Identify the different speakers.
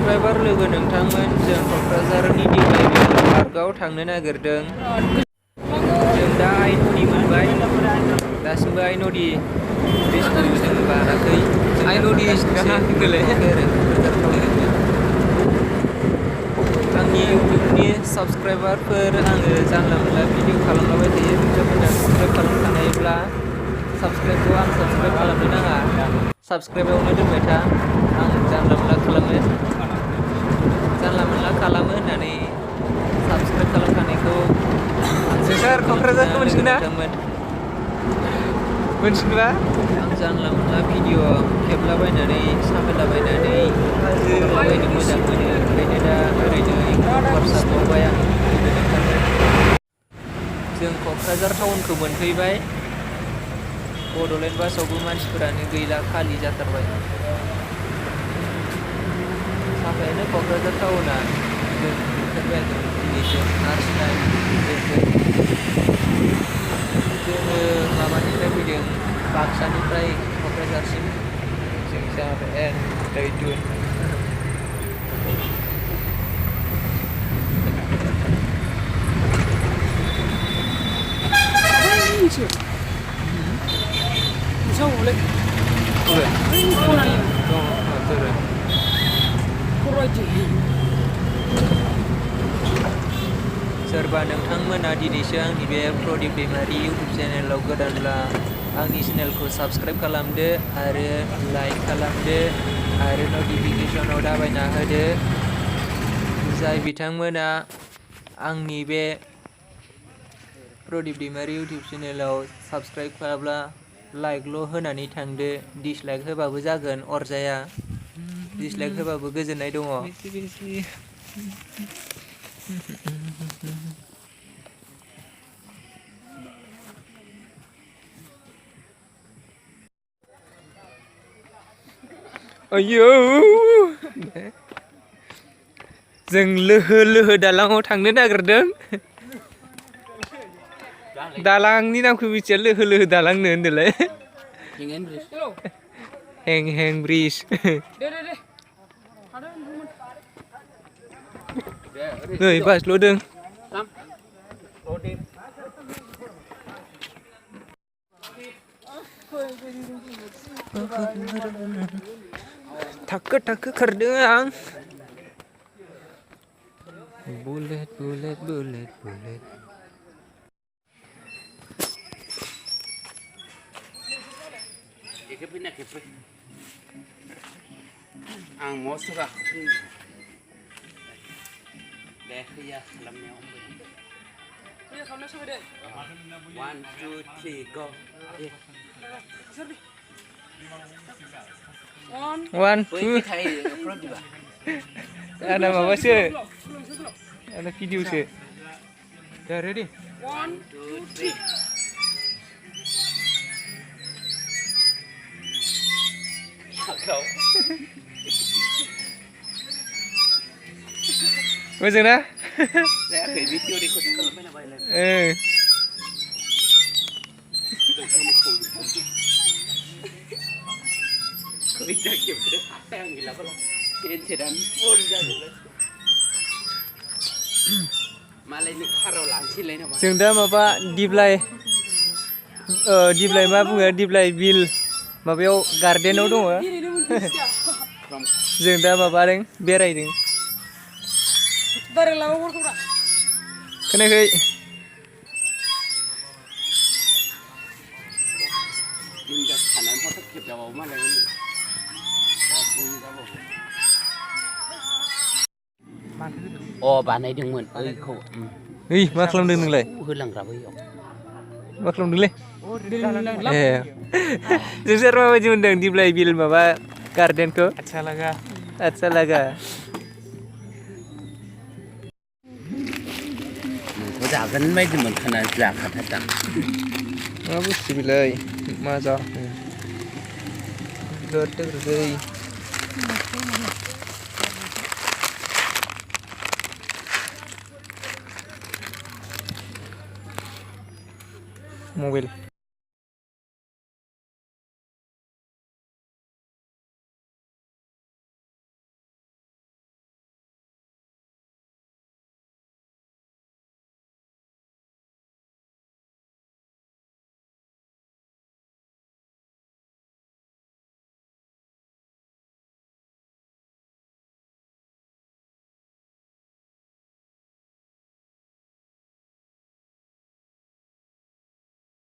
Speaker 1: Subscriber लोगो नोंथांमोन जों क'क्राझारनि दिप्लाइ पार्कआव थांनो नागिरदों। जों दा आइ नदि मोनबाय, दासिमबो आइ नदि ब्रिजखौ जों बाराखै। आइ नदि आंनि इउटिउबनि साबस्क्राइबारफोर आङो जानला मोनला भिडिअ खालामलाबाय थायो। नोंथांमोना साबस्क्राइब खालामखानायब्ला साबस्क्राइबखौ आं साबस्क्राइब खालामनो नाङा, साबस्क्राइबावनो दोनबाय था। आं जानला मोनला खालामो होननानै साबस्क्राइब खालामखानायखौ
Speaker 2: नोंसोर क'क्राझारखौ मोनसिगोन ना? मोनसिगोनबा?
Speaker 1: आं जानला मोनला भिडिअ खेबलाबायनानै साफायलाबायनानै हगारलाबायनो मोजां मोनो। ओंखायनो दा ओरैनो वाट्सआपआवहाय आं लोगो नोंथांमोन। जों क'क्राझार टाउनखौ मोनफैबाय। बड'लेण्ड बासावबो मानसिफोरानो गैला, खालि जाथारबाय। साफायानो क'क्राझार टाउना। जों नुफेरबाय दिनैसो फार्स्ट टाइम जोङो माबानिफ्राय फैदों, बाक्सानिफ्राय क'क्राझारसिम।
Speaker 2: जों जाबाय दैदुन।
Speaker 1: सोरबा नोंथांमोना दिनैसो आंनि बे प्रदीप दैमारि इउटिउब चेनेलाव गोदानब्ला आंनि चेनेलखौ साबस्क्राइब खालामदो आरो लाइक खालामदो आरो नटिफिकेसनाव दाबायना होदो। जाय बिथांमोना आंनि बे प्रदीप दैमारि इउटिउब चेनेलाव साबस्क्राइब खालामब्ला लाइकल' होनानै थांदो, डिसलाइक होबाबो जागोन, अरजाया। डिसलाइक होबाबो गोजोननाय दङ।
Speaker 2: आयौ जों लोहो दालाङाव थांनो नागिरदों। दालांनि नामखौ मिथिया, लोहो दालांनो होनदोंलाय। Hang bridge. नै बाज्ल'दों। थाखो खारदों आं। बुलेट।
Speaker 3: आं मस्त गाखोफै दे फैया खालामनायाव 1 2 3 go
Speaker 2: 1 2 ada माबासो, ada भिडिअसो। दा रेडि
Speaker 3: 1 2 3
Speaker 2: मोजां ना?
Speaker 3: जायाखै भिडिअ रेकर्ड खालामबाय नामा? खैथा खेबखो आखाइ आं गैलाबोला हेडसेटआनो फुल जाजोबबाय। मालायनि काराव लानोसैलाय नामा?
Speaker 2: जों दा माबा दिप्लाइ मा बुङो, दिप्लाइ बिल माबायाव गार्डेनाव दङ। जों दा माबादों, बेरायदों। खोनायाखै?
Speaker 3: खानानै फट' खेबजाबावो मालाय बानायदोंमोन ओइखौ।
Speaker 2: मा खालामदों नोंलाय?
Speaker 3: होलांग्रा बैयाव
Speaker 2: मा खालामदोंलै? जोंसोर माबायदि मोनदों दिप्लाइ बिल माबा गार्डेनखौ? आच्छा लागा।
Speaker 3: नोंखौ जागोन बायदि मोनखानानै जाखाथारदां।
Speaker 2: मा बुस्थु बेलाय? मा जाखो? गोदै। मबाइल